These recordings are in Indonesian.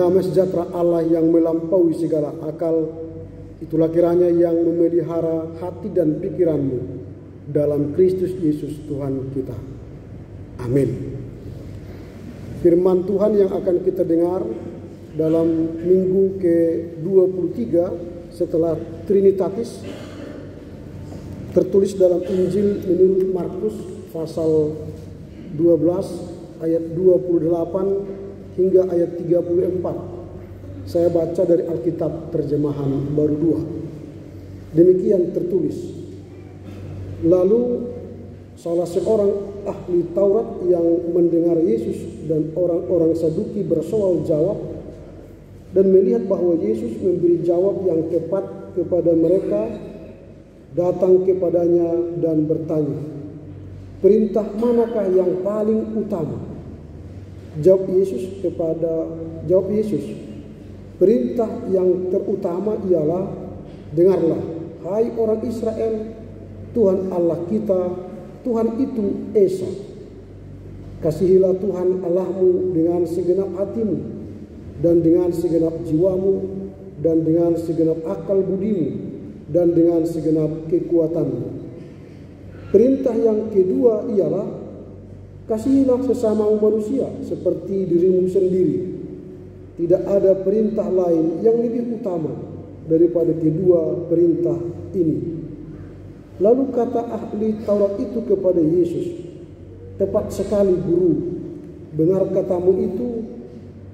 Damai sejahtera Allah yang melampaui segala akal, itulah kiranya yang memelihara hati dan pikiranmu dalam Kristus Yesus Tuhan kita. Amin. Firman Tuhan yang akan kita dengar dalam minggu ke-23 setelah Trinitatis tertulis dalam Injil menurut Markus pasal 12 ayat 28 hingga ayat 34. Saya baca dari Alkitab terjemahan baru 2. Demikian tertulis. Lalu salah seorang ahli Taurat yang mendengar Yesus dan orang-orang Saduki bersoal jawab dan melihat bahwa Yesus memberi jawab yang tepat kepada mereka, datang kepadanya dan bertanya, "Perintah manakah yang paling utama?" Jawab Yesus, "Perintah yang terutama ialah, dengarlah, hai orang Israel, Tuhan Allah kita, Tuhan itu Esa. Kasihilah Tuhan Allahmu dengan segenap hatimu, dan dengan segenap jiwamu, dan dengan segenap akal budimu, dan dengan segenap kekuatanmu. Perintah yang kedua ialah, kasihilah sesama manusia seperti dirimu sendiri. Tidak ada perintah lain yang lebih utama daripada kedua perintah ini." Lalu kata ahli Taurat itu kepada Yesus, "Tepat sekali, Guru. Benar katamu itu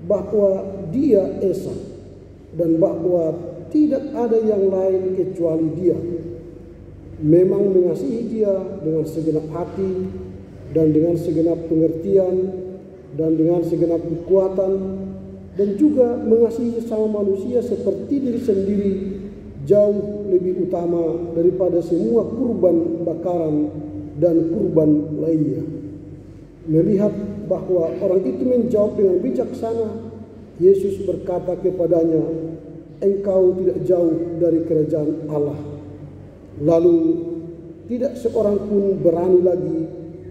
bahwa Dia Esa dan bahwa tidak ada yang lain kecuali Dia. Memang mengasihi Dia dengan segenap hati dan dengan segenap pengertian dan dengan segenap kekuatan, dan juga mengasihi sesama manusia seperti diri sendiri jauh lebih utama daripada semua kurban bakaran dan kurban lainnya." Melihat bahwa orang itu menjawab dengan bijaksana, Yesus berkata kepadanya, "Engkau tidak jauh dari kerajaan Allah." Lalu tidak seorang pun berani lagi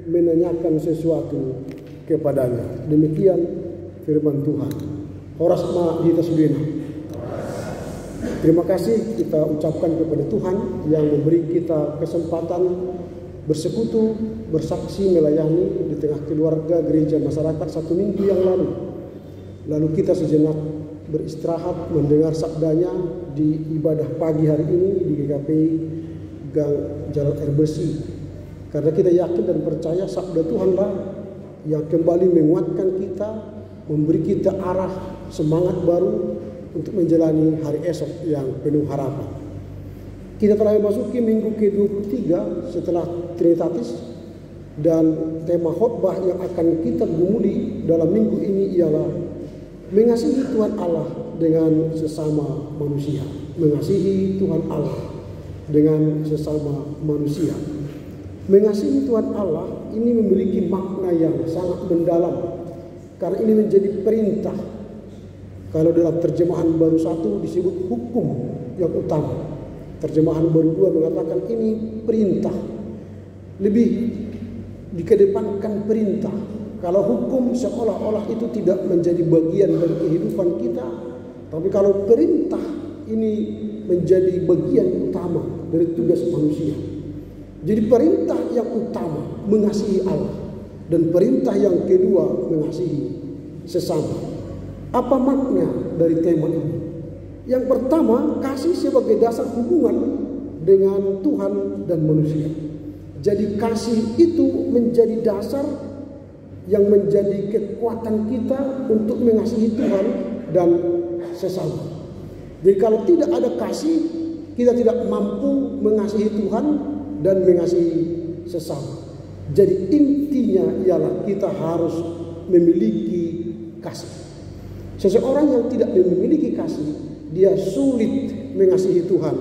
menanyakan sesuatu kepadanya. Demikian firman Tuhan. Horas ma hita sudina. Terima kasih kita ucapkan kepada Tuhan yang memberi kita kesempatan bersekutu, bersaksi, melayani di tengah keluarga gereja masyarakat 1 minggu yang lalu. Lalu kita sejenak beristirahat mendengar sabdanya di ibadah pagi hari ini di GKPI Gang Jalan Air Bersih. Karena kita yakin dan percaya sabda Tuhanlah yang kembali menguatkan kita, memberi kita arah, semangat baru untuk menjalani hari esok yang penuh harapan. Kita telah memasuki minggu ke-23 setelah Trinitatis, dan tema khotbah yang akan kita gumuli dalam minggu ini ialah mengasihi Tuhan Allah dengan sesama manusia. Mengasihi Tuhan Allah dengan sesama manusia. Mengasihi Tuhan Allah ini memiliki makna yang sangat mendalam, karena ini menjadi perintah. Kalau dalam terjemahan baru 1 disebut hukum yang utama, terjemahan baru 2 mengatakan ini perintah. Lebih dikedepankan perintah. Kalau hukum seolah-olah itu tidak menjadi bagian dari kehidupan kita, tapi kalau perintah ini menjadi bagian utama dari tugas manusia. Jadi perintah yang utama mengasihi Allah, dan perintah yang kedua mengasihi sesama. Apa makna dari tema ini? Yang pertama, kasih sebagai dasar hubungan dengan Tuhan dan manusia. Jadi kasih itu menjadi dasar yang menjadi kekuatan kita untuk mengasihi Tuhan dan sesama. Jadi kalau tidak ada kasih, kita tidak mampu mengasihi Tuhan dan mengasihi sesama. Jadi intinya ialah kita harus memiliki kasih. Seseorang yang tidak memiliki kasih, dia sulit mengasihi Tuhan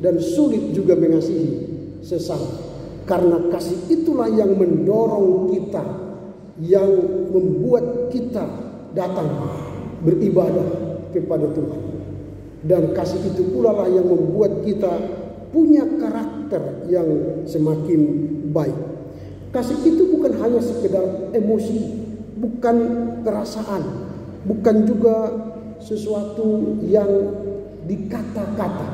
dan sulit juga mengasihi sesama. Karena kasih itulah yang mendorong kita, yang membuat kita datang beribadah kepada Tuhan. Dan kasih itu pula lah yang membuat kita punya karakter yang semakin baik. Kasih itu bukan hanya sekedar emosi, bukan perasaan, bukan juga sesuatu yang dikata-kata.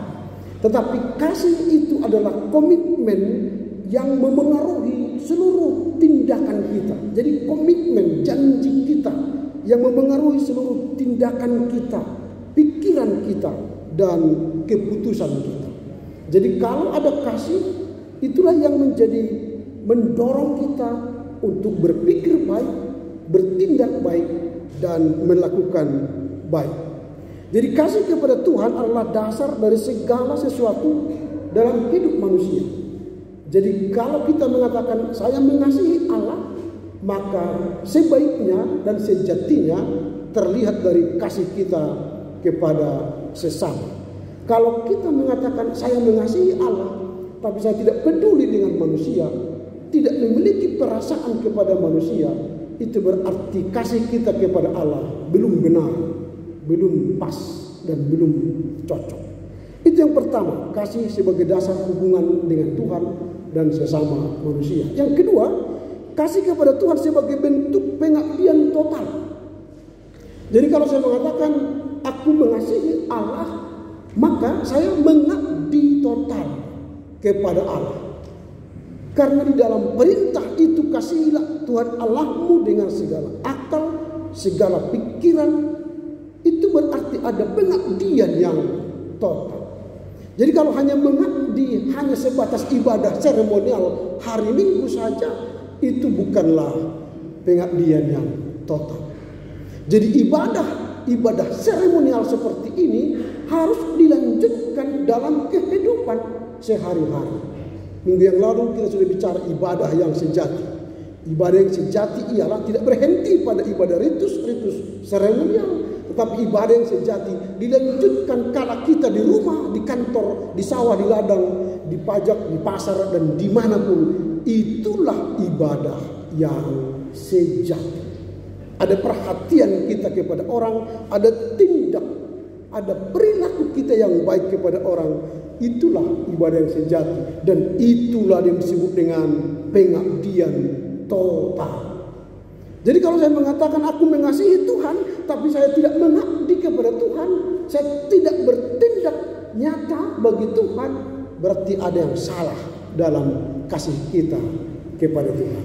Tetapi kasih itu adalah komitmen yang memengaruhi seluruh tindakan kita. Jadi komitmen, janji kita yang memengaruhi seluruh tindakan kita, pikiran kita, dan keputusan kita. Jadi kalau ada kasih, itulah yang mendorong kita untuk berpikir baik, bertindak baik, dan melakukan baik. Jadi kasih kepada Tuhan adalah dasar dari segala sesuatu dalam hidup manusia. Jadi kalau kita mengatakan saya mengasihi Allah, maka sebaiknya dan sejatinya terlihat dari kasih kita kepada sesama. Kalau kita mengatakan saya mengasihi Allah, tapi saya tidak peduli dengan manusia, tidak memiliki perasaan kepada manusia, itu berarti kasih kita kepada Allah belum benar, belum pas, dan belum cocok. Itu yang pertama, kasih sebagai dasar hubungan dengan Tuhan dan sesama manusia. Yang kedua, kasih kepada Tuhan sebagai bentuk pengabdian total. Jadi kalau saya mengatakan aku mengasihi Allah, maka saya mengabdi total kepada Allah. Karena di dalam perintah itu, kasihilah Tuhan Allahmu dengan segala akal, segala pikiran. Itu berarti ada pengabdian yang total. Jadi kalau hanya mengabdi hanya sebatas ibadah seremonial hari Minggu saja, itu bukanlah pengabdian yang total. Jadi ibadah seremonial seperti ini harus dilanjutkan dalam kehidupan sehari-hari. Minggu yang lalu kita sudah bicara ibadah yang sejati. Ibadah yang sejati ialah tidak berhenti pada ibadah ritus seremonial, tetapi ibadah yang sejati dilanjutkan kala kita di rumah, di kantor, di sawah, di ladang, di pajak, di pasar, dan dimanapun. Itulah ibadah yang sejati. Ada perhatian kita kepada orang, ada tindak, ada perilaku kita yang baik kepada orang. Itulah ibadah yang sejati, dan itulah yang disebut dengan pengabdian total. Jadi kalau saya mengatakan aku mengasihi Tuhan, tapi saya tidak mengabdi kepada Tuhan, saya tidak bertindak nyata bagi Tuhan, berarti ada yang salah dalam kasih kita kepada Tuhan.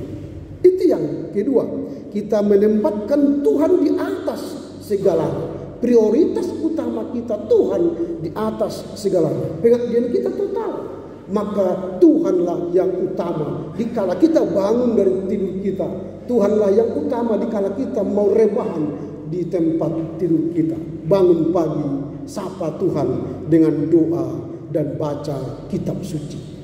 Itu yang kedua, kita menempatkan Tuhan di atas segalanya. Prioritas utama kita Tuhan di atas segalanya. Pengabdian kita total. Maka Tuhanlah yang utama dikala kita bangun dari tidur kita. Tuhanlah yang utama dikala kita mau rebahan di tempat tidur kita. Bangun pagi, sapa Tuhan dengan doa dan baca kitab suci.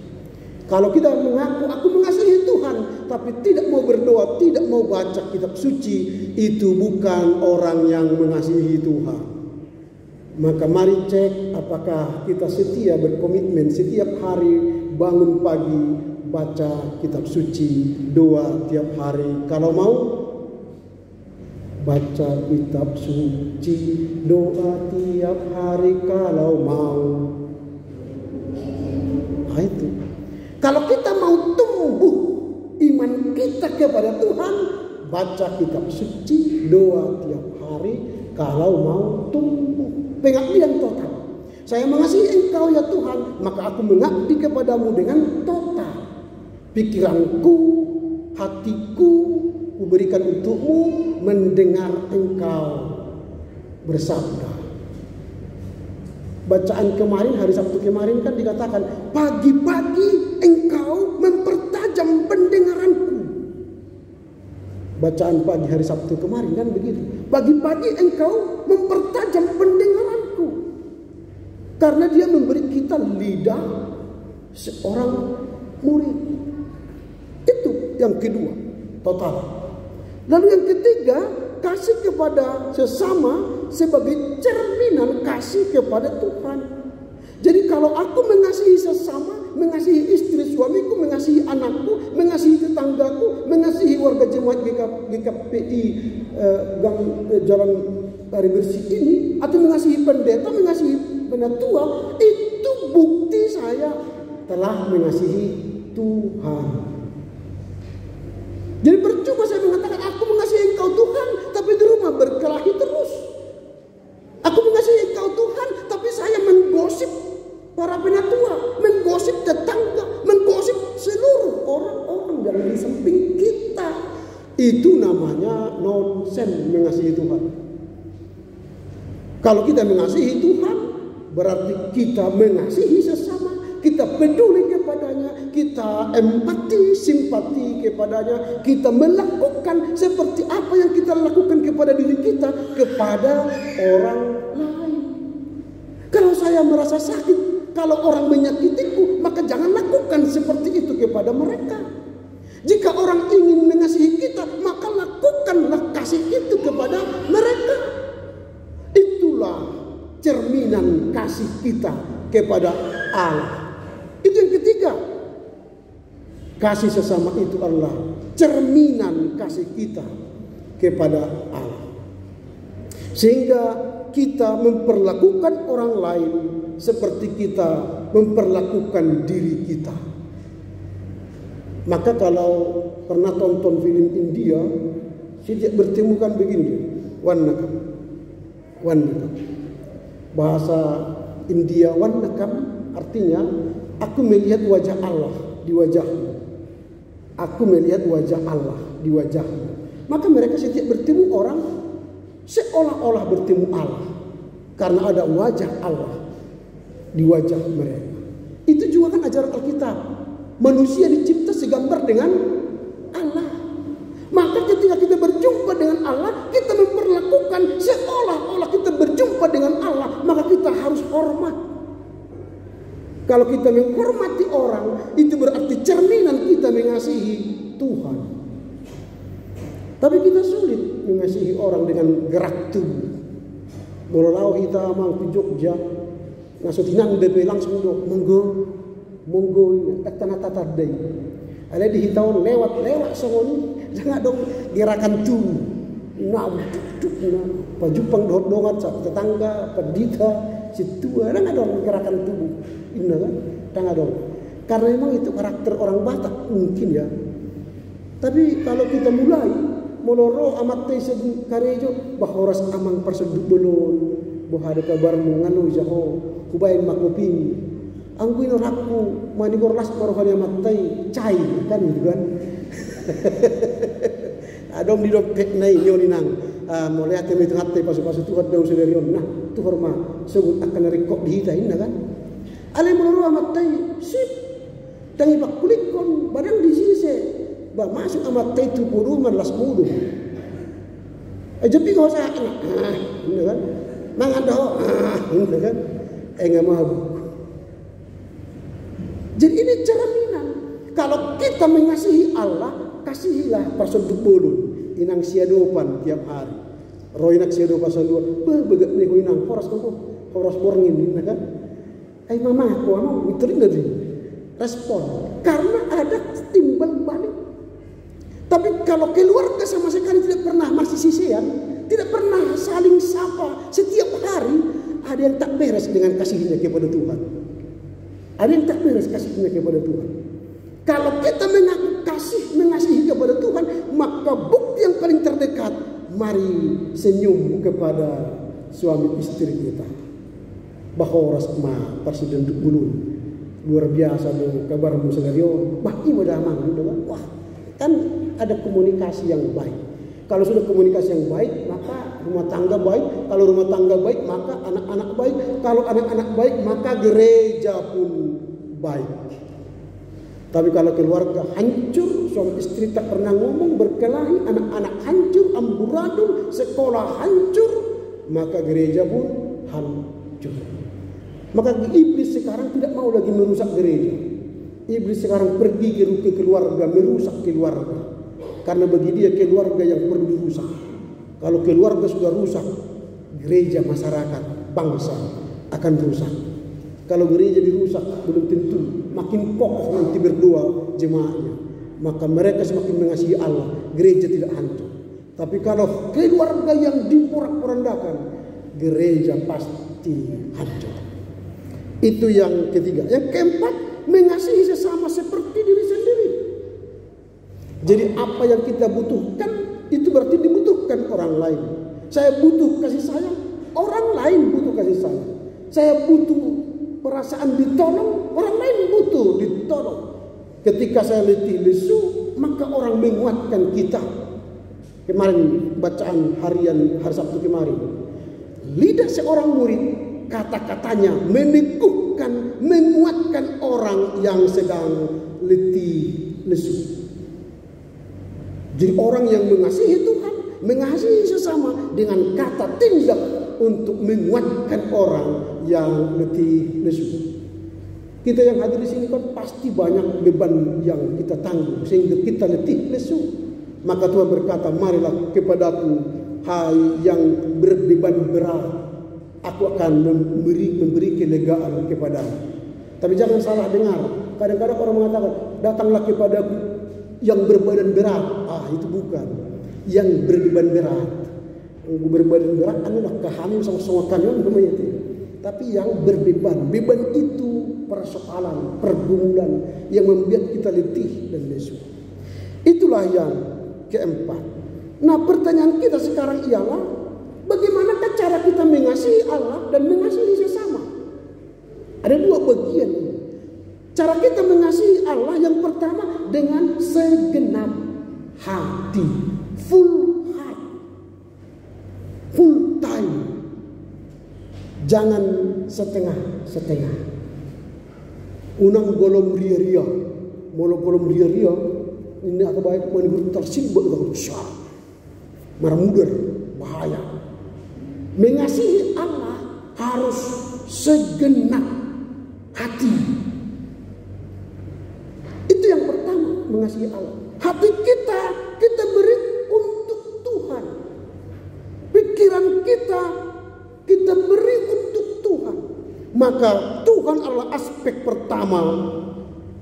Kalau kita mengaku aku mengasihi Tuhan, tapi tidak mau berdoa, tidak mau baca kitab suci, itu bukan orang yang mengasihi Tuhan. Maka mari cek apakah kita setia berkomitmen setiap hari bangun pagi, baca kitab suci, doa tiap hari. Kalau mau baca kitab suci, doa tiap hari kalau mau. Nah itu. Kalau kita mau tumbuh iman kita kepada Tuhan, baca kitab suci, doa tiap hari kalau mau tumbuh. Pengabdian total. Saya mengasihi Engkau ya Tuhan, maka aku mengabdi kepadamu dengan total. Pikiranku, hatiku, kuberikan untukmu mendengar Engkau bersabda. Bacaan kemarin, hari Sabtu kemarin kan dikatakan, pagi-pagi Engkau mempertajam pendengaranku. Bacaan pagi hari Sabtu kemarin kan begitu. Pagi-pagi Engkau mempertajam pendengaranku. Karena dia memberi kita lidah seorang murid. Itu yang kedua, total. Lalu yang ketiga, kasih kepada sesama sebagai cerminan kasih kepada Tuhan. Jadi kalau aku mengasihi sesama, mengasihi istri suamiku, mengasihi anakku, mengasihi tetanggaku, mengasihi warga jemaat GKPI Jalan Hari Bersih ini, atau mengasihi pendeta, mengasihi penatua, itu bukti saya telah mengasihi Tuhan. Jadi percuma saya mengatakan aku mengasihi Engkau Tuhan, tapi di rumah berkelahi terus. Itu namanya nonsen mengasihi Tuhan. Kalau kita mengasihi Tuhan, berarti kita mengasihi sesama, kita peduli kepadanya, kita empati, simpati kepadanya, kita melakukan seperti apa yang kita lakukan kepada diri kita, kepada orang lain. Kalau saya merasa sakit, kalau orang menyakitiku, maka jangan lakukan seperti itu kepada mereka. Jika orang ingin mengasihi kita, maka lakukanlah kasih itu kepada mereka. Itulah cerminan kasih kita kepada Allah. Itu yang ketiga. Kasih sesama itu adalah cerminan kasih kita kepada Allah. Sehingga kita memperlakukan orang lain seperti kita memperlakukan diri kita. Maka kalau pernah tonton film India, saya bertemu kan begini, wannakam. Bahasa India wannakam artinya aku melihat wajah Allah di wajahmu. Aku melihat wajah Allah di wajahmu. Maka mereka setiap bertemu orang seolah-olah bertemu Allah, karena ada wajah Allah di wajah mereka. Itu juga kan ajaran Alkitab. Manusia dicipta segambar dengan Allah. Maka ketika kita berjumpa dengan Allah, kita memperlakukan seolah-olah kita berjumpa dengan Allah. Maka kita harus hormat. Kalau kita menghormati orang, itu berarti cerminan kita mengasihi Tuhan. Tapi kita sulit mengasihi orang dengan gerak tubuh. Mulalau kita mau ke Jogja, ngasutinang DP langsung do monggo tanah tatar deh. Ada di hitau lewat songoni, jangan dong gerakan tubuh. Nah, pajupang dongat tetangga, pedita, situ ada nggak dong gerakan tubuh, ini kan, jangan dong. Karena memang itu karakter orang Batak mungkin ya. Tapi kalau kita mulai moloro amat teh segi karejo bahoras amang perseduk belon, bohada kabar menganu jaho, kubain makopini. Angguin oraku mani gorlas barohani matai cai kan gitu kan. Adom di dopek nai nyoni nang mulai hati itu hati pasu Tuhan daun sedarion. Nah tu horma sebut akan rekok di hita ini kan. Ale menurut matai sip tangi pak kulikon barang di sini se ba masuk matai tu puruman las mudu. Jadi kau saya ini kan. Mangan dah ini kan. Enggak mau. Jadi ini cerminan. Kalau kita mengasihi Allah, kasihilah pasoduk bolon. Inang siadopan tiap hari. Roinak siadopan salua. Begak nih inang horas kamu, horas borngin ini kan. Mama aku mau iterin dari respon. Karena ada timbal balik. Tapi kalau keluarga sama sekali tidak pernah masih sisian, tidak pernah saling sapa, setiap hari ada yang tak beres dengan kasihnya kepada Tuhan. Ada yang tak beres kasihnya kepada Tuhan. Kalau kita mengasihi kepada Tuhan, maka bukti yang paling terdekat, mari senyum kepada suami istri kita. Bahoras ma presiden bulun luar biasa do kabar musagarion. Bah ieu damang wah kan ada komunikasi yang baik. Kalau sudah komunikasi yang baik, maka rumah tangga baik. Kalau rumah tangga baik, maka anak-anak baik. Kalau anak-anak baik, maka gereja pun baik. Tapi kalau keluarga hancur, suami istri tak pernah ngomong, berkelahi, anak-anak hancur, amburadul, sekolah hancur, maka gereja pun hancur. Maka iblis sekarang tidak mau lagi merusak gereja. Iblis sekarang pergi ke keluarga, merusak keluarga. Karena bagi dia keluarga yang perlu dirusak. Kalau keluarga sudah rusak, gereja, masyarakat, bangsa akan rusak. Kalau gereja dirusak, belum tentu makin kokoh nanti berdoa jemaatnya. Maka mereka semakin mengasihi Allah, gereja tidak hancur. Tapi kalau keluarga yang diporak-porandakan, gereja pasti hancur. Itu yang ketiga. Yang keempat, mengasihi sesama seperti diri sendiri. Jadi apa yang kita butuhkan itu berarti dibutuhkan orang lain. Saya butuh kasih sayang, orang lain butuh kasih sayang. Saya butuh perasaan ditolong, orang lain butuh ditolong. Ketika saya letih lesu, maka orang menguatkan kita. Kemarin bacaan harian hari Sabtu kemarin, lidah seorang murid kata-katanya meneguhkan, menguatkan orang yang sedang letih lesu. Jadi orang yang mengasihi Tuhan, mengasihi sesama dengan kata tindak untuk menguatkan orang yang letih lesu. Kita yang hadir di sini kan pasti banyak beban yang kita tanggung sehingga kita letih lesu. Maka Tuhan berkata, marilah kepadaku hai yang berbeban berat, aku akan memberi kelegaan kepadamu. Tapi jangan salah dengar, kadang-kadang orang mengatakan, datanglah kepadaku yang berbadan berat. Itu bukan yang berbeban berat. Yang berbadan berat adalah kehamil sama-sama kalian namanya itu. Tapi yang berbeban, beban itu persoalan, pergumulan yang membuat kita letih dan lesu. Itulah yang keempat. Nah, pertanyaan kita sekarang ialah, bagaimanakah cara kita mengasihi Allah dan mengasihi sesama? Ada dua bagian. Cara kita mengasihi Allah yang pertama dengan segenap hati, full heart, full time. Jangan setengah-setengah. Unang golom ria-ria, molo golom ria-ria. Ini atau baik menurut tersibuk dengan besar, marah mudar, bahaya. Mengasihi Allah harus segenap hati. Itu yang pertama, mengasihi Allah. Hati kita beri untuk Tuhan. Pikiran kita beri untuk Tuhan. Maka Tuhan adalah aspek pertama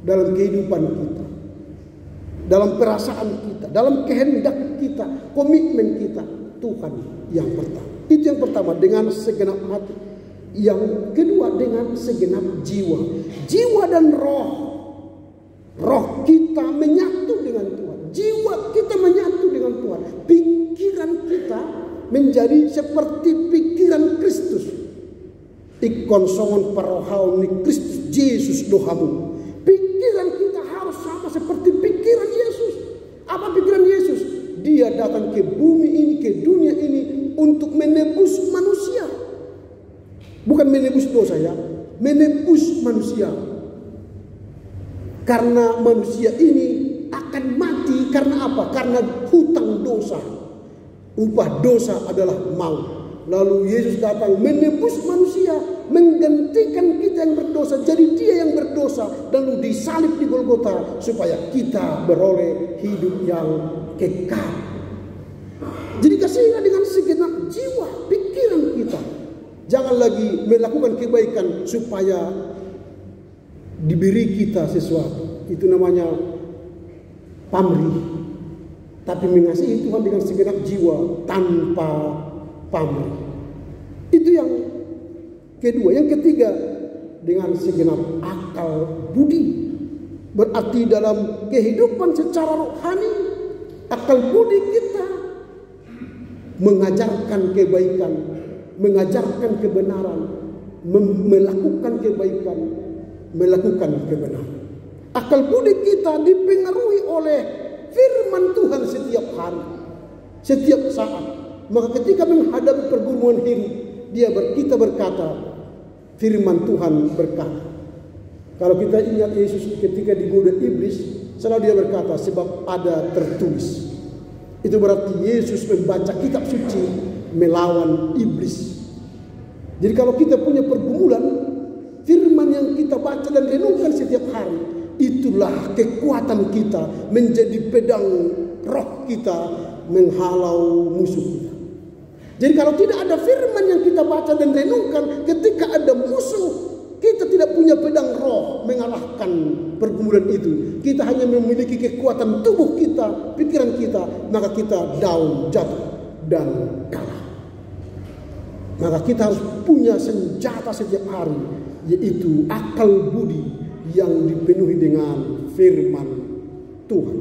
dalam kehidupan kita, dalam perasaan kita, dalam kehendak kita, komitmen kita. Tuhan yang pertama. Itu yang pertama, dengan segenap hati. Yang kedua, dengan segenap jiwa. Jiwa dan roh. Roh kita menyatu dengan Tuhan. Jiwa kita menyatu dengan Tuhan. Pikiran kita menjadi seperti pikiran Kristus. Ikon songon parohau ni Kristus Yesus dohamu. Pikiran kita harus sama seperti pikiran Yesus. Apa pikiran Yesus? Dia datang ke bumi ini, ke dunia ini untuk menebus manusia. Bukan menebus dosa ya, menebus manusia. Karena manusia ini akan mati karena apa? Karena hutang dosa. Upah dosa adalah maut. Lalu Yesus datang menebus manusia, menggantikan kita yang berdosa, jadi dia yang berdosa, lalu disalib di Golgota supaya kita beroleh hidup yang kekal. Jadi kasihilah dengan segenap jiwa, pikiran kita. Jangan lagi melakukan kebaikan supaya diberi kita sesuatu. Itu namanya pamrih. Tapi mengasihi Tuhan dengan segenap jiwa tanpa pamrih. Itu yang kedua. Yang ketiga, dengan segenap akal budi. Berarti dalam kehidupan secara rohani, akal budi kita mengajarkan kebaikan, mengajarkan kebenaran, melakukan kebaikan, melakukan kebenaran. Akal budi kita dipengaruhi oleh firman Tuhan setiap hari, setiap saat. Maka ketika menghadapi pergumulan hidup, kita berkata, firman Tuhan berkata. Kalau kita ingat Yesus ketika digoda iblis, selalu dia berkata, sebab ada tertulis. Itu berarti Yesus membaca kitab suci melawan iblis. Jadi kalau kita punya pergumulan, firman yang kita baca dan renungkan setiap hari, itulah kekuatan kita menjadi pedang roh kita menghalau musuh kita. Jadi kalau tidak ada firman yang kita baca dan renungkan, ketika ada musuh, kita tidak punya pedang roh mengalahkan pergumulan itu. Kita hanya memiliki kekuatan tubuh kita, pikiran kita, maka kita down, jatuh dan kalah. Maka kita harus punya senjata setiap hari, yaitu akal budi yang dipenuhi dengan firman Tuhan.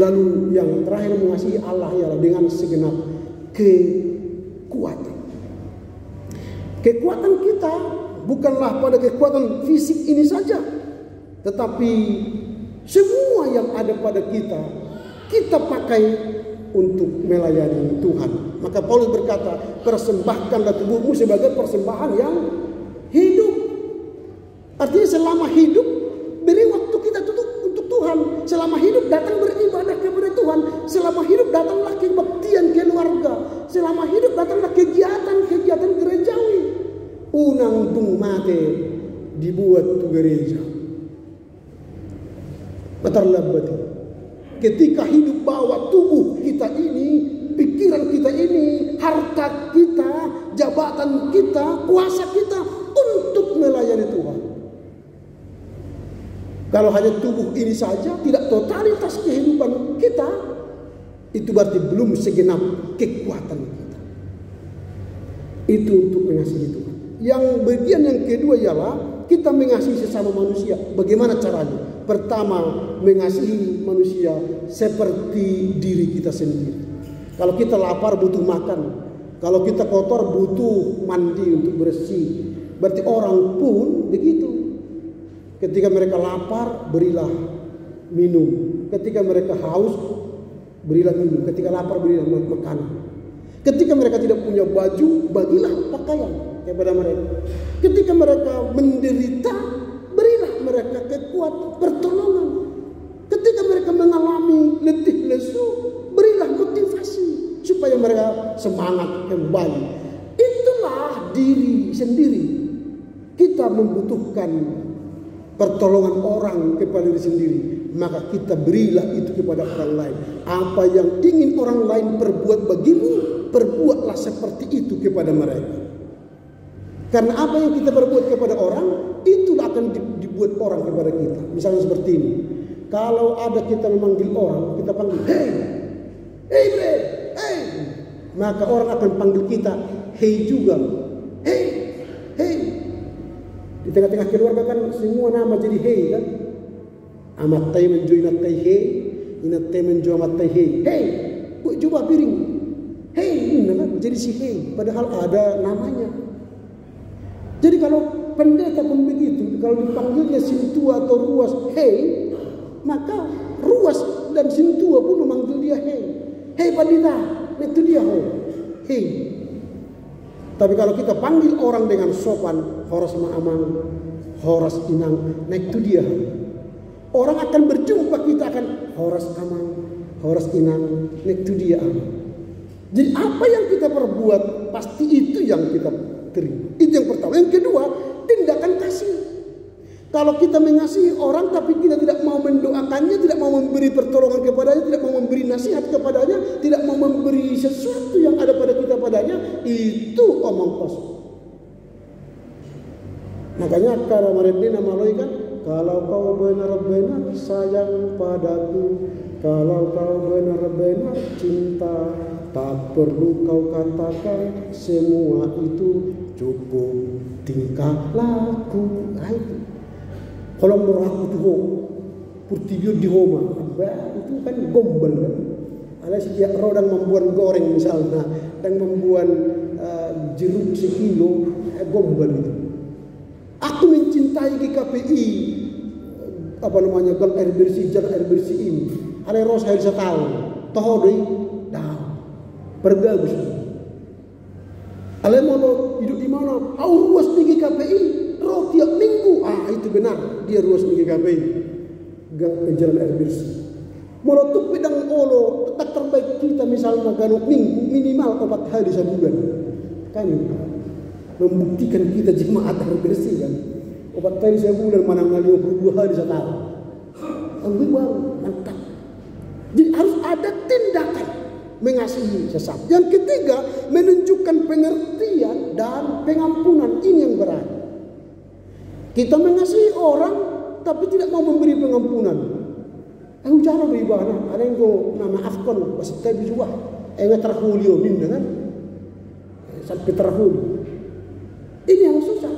Lalu yang terakhir, mengasihi Allah ialah dengan segenap kekuatan. Kekuatan kita bukanlah pada kekuatan fisik ini saja, tetapi semua yang ada pada kita pakai untuk melayani Tuhan. Maka Paulus berkata, persembahkanlah tubuhmu sebagai persembahan yang hidup. Artinya selama hidup, beri waktu kita untuk Tuhan. Selama hidup datang beribadah kepada Tuhan. Selama hidup datanglah kebaktian keluarga. Selama hidup datanglah kegiatan gerejawi. Unang tung mate dibuat tu gereja. Matarlabati. Ketika hidup bawa tubuh kita ini, pikiran kita ini, harta kita, jabatan kita, kuasa kita untuk melayani Tuhan. Kalau hanya tubuh ini saja, tidak totalitas kehidupan kita, itu berarti belum segenap kekuatan kita. Itu untuk mengasihi Tuhan. Yang bagian yang kedua ialah kita mengasihi sesama manusia. Bagaimana caranya? Pertama, mengasihi manusia seperti diri kita sendiri. Kalau kita lapar butuh makan. Kalau kita kotor butuh mandi untuk bersih. Berarti orang pun begitu. Ketika mereka lapar, berilah minum. Ketika mereka haus, berilah minum. Ketika lapar, berilah makanan. Ketika mereka tidak punya baju, bagilah pakaian kepada mereka. Ketika mereka menderita, berilah mereka kekuatan, pertolongan. Ketika mereka mengalami letih lesu, berilah motivasi supaya mereka semangat kembali. Itulah diri sendiri. Kita membutuhkan pertolongan orang kepada diri sendiri, maka kita berilah itu kepada orang lain. Apa yang ingin orang lain perbuat bagimu, perbuatlah seperti itu kepada mereka. Karena apa yang kita perbuat kepada orang, itu akan dibuat orang kepada kita. Misalnya seperti ini. Kalau ada kita memanggil orang, kita panggil, hey, hey bre, hey. Maka orang akan panggil kita, hey juga, hey, hey. Di tengah-tengah keluarga kan semua nama jadi hey kan. Amat tay menjo inat tay hey, inat tay menjo amat tay hey. Hey, bu coba piring. Hey, ini kan jadi si hey, padahal ada namanya. Jadi kalau pendeta pun begitu, kalau dipanggilnya sintua atau ruas hey, maka ruas dan sintua pun memanggil dia hey. Hey pandita, itu dia hey. Tapi kalau kita panggil orang dengan sopan, horas ma'amang, horas inang, nah itu dia. Orang akan berjumpa, kita akan horas amang, horas inang, nah itu dia. Jadi apa yang kita perbuat, pasti itu yang kita terima. Itu yang pertama. Yang kedua, tindakan kasih. Kalau kita mengasihi orang tapi kita tidak mau mendoakannya, tidak mau memberi pertolongan kepadanya, tidak mau memberi nasihat kepadanya, tidak mau memberi sesuatu yang ada pada kita padanya, itu omong kosong. Makanya kalau Maridina Maloi kan, kalau kau benar-benar sayang padaku, kalau kau benar-benar cinta, tak perlu kau katakan semua itu, cukup tingkah laku. Nah itu. Kalau menurut aku tuh, purtibiur di Roma, itu kan gombal kan. Ada setiap rodang membuat goreng misalnya, dan membuat jeruk sekilo, gombal itu. Aku mencintai GKPI, apa namanya, gang air bersih, jalan air bersih ini. Ada ros air setahun, toh deh, dah, pergagus. Ada mau hidup di mana? Au ruas di GKPI. Roh tiap minggu, itu benar, dia ruas di GKPI, gang jalan air bersih. Molotuk pedang olo, tak terbaik kita misalnya ganok minggu minimal 4 hari sebulan, kan? Membuktikan kita jemaat air bersih kan, 4 hari sebulan mana 52 hari setahun, ambil baru mantap. Jadi harus ada tindakan mengasihi sesama. Yang ketiga, menunjukkan pengertian dan pengampunan. Ini yang berat. Kita mengasihi orang tapi tidak mau memberi pengampunan. Aku cara beribadah, ada yang go maafkan, pasti tabi juga. Enggak terhulio minda kan? Sampai terhulio. Ini yang susah.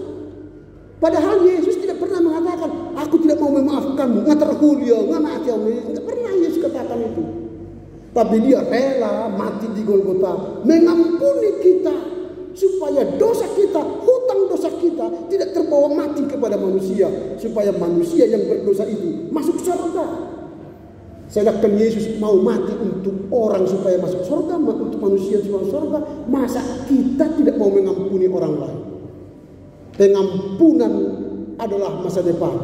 Padahal Yesus tidak pernah mengatakan, aku tidak mau memaafkanmu, enggak terhulio, enggak mati kamu. Enggak pernah Yesus katakan itu. Tapi dia rela mati di Golgota, mengampuni kita supaya dosa kita, hutang dosa kita tidak terbawa mati kepada manusia, supaya manusia yang berdosa itu masuk surga. Sedangkan Yesus mau mati untuk orang supaya masuk surga, untuk manusia supaya masuk surga. Masa kita tidak mau mengampuni orang lain? Pengampunan adalah masa depan.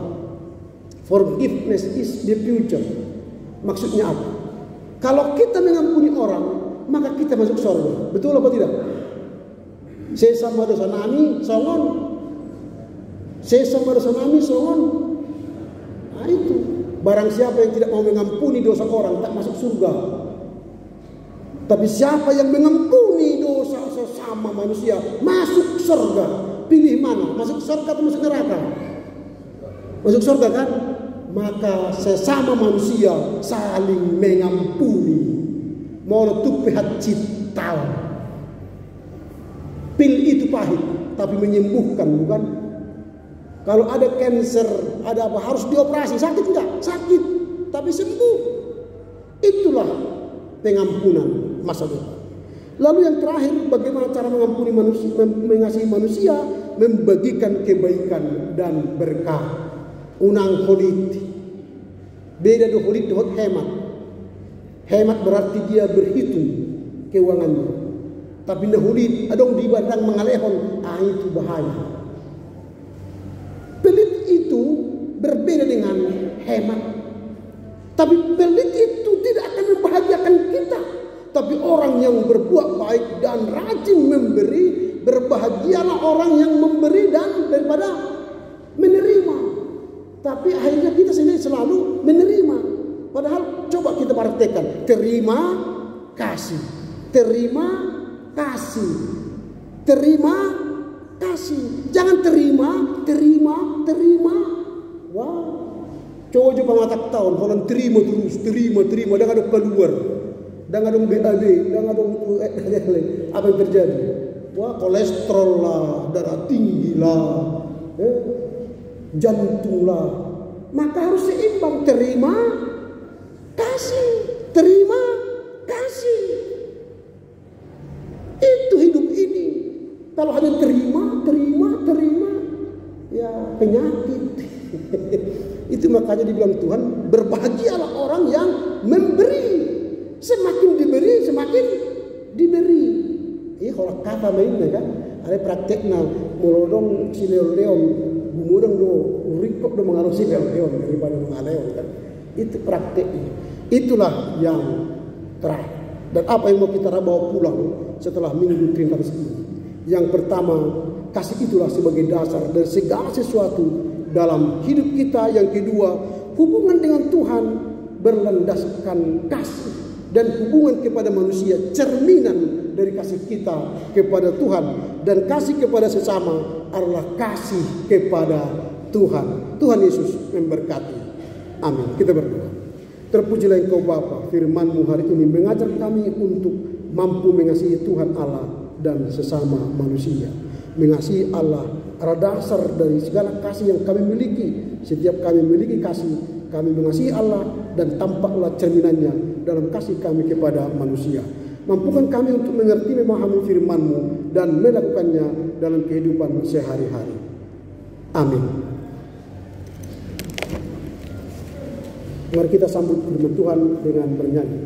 Forgiveness is the future. Maksudnya apa? Kalau kita mengampuni orang, maka kita masuk surga. Betul apa tidak? Sesama dosa nami songon. Sesama dosa nami songon. Nah itu. Barang siapa yang tidak mau mengampuni dosa orang tak masuk surga. Tapi siapa yang mengampuni dosa sesama manusia masuk surga. Pilih mana? Masuk surga atau masuk neraka? Masuk surga kan? Maka sesama manusia saling mengampuni. Monotuk pehat cita. Pil itu pahit tapi menyembuhkan, bukan? Kalau ada cancer, ada apa, harus dioperasi. Sakit enggak? Sakit, tapi sembuh. Itulah pengampunan masa depan. Lalu yang terakhir, bagaimana cara mengampuni manusia, mengasihi manusia, membagikan kebaikan dan berkah. Unang holit. Beda do holit do hemat. Hemat berarti dia berhitung keuangannya. Tapi na holit adong di bandang mengalehon, itu bahaya. Pelit itu berbeda dengan hemat. Tapi pelit itu tidak akan membahagiakan kita. Tapi orang yang berbuat baik dan rajin memberi, berbahagialah orang yang memberi dan daripada menerima. Tapi akhirnya kita sendiri selalu menerima. Padahal coba kita praktekkan. Terima kasih. Terima kasih. Terima kasih. Jangan terima. Wah. Coba mata tahun. Kalau terima terus. Terima. Dan ada keluar. Dan ada BAD. Dan ada apa yang terjadi? Wah, kolesterol lah. Darah tinggi lah. Jantung lah. Maka harus seimbang. Terima kasih. Terima kasih. Itu hidup ini. Kalau hanya terima, ya penyakit. Itu makanya dibilang Tuhan, berbahagialah orang yang memberi. Semakin diberi, semakin diberi. Kalau kata mainnya kan, ada prakteknya melodong si leon, gumudang do urikok do mengaruh si leon daripada mengaleo kan. Itu prakteknya. Itulah yang terakhir. Dan apa yang mau kita bawa pulang setelah minggu Trinitatis ini? Yang pertama, kasih itulah sebagai dasar dan segala sesuatu dalam hidup kita. Yang kedua, hubungan dengan Tuhan berlandaskan kasih, dan hubungan kepada manusia cerminan dari kasih kita kepada Tuhan, dan kasih kepada sesama adalah kasih kepada Tuhan. Tuhan Yesus memberkati. Amin. Kita berdoa. Terpujilah Engkau Bapa, firman-Mu hari ini mengajar kami untuk mampu mengasihi Tuhan Allah dan sesama manusia. Mengasihi Allah adalah dasar dari segala kasih yang kami miliki. Setiap kami memiliki kasih, kami mengasihi Allah dan tampaklah cerminannya dalam kasih kami kepada manusia. Mampukan kami untuk mengerti, memahami firman-Mu dan melakukannya dalam kehidupan sehari-hari. Amin. Mari kita sambut firman Tuhan dengan bernyanyi.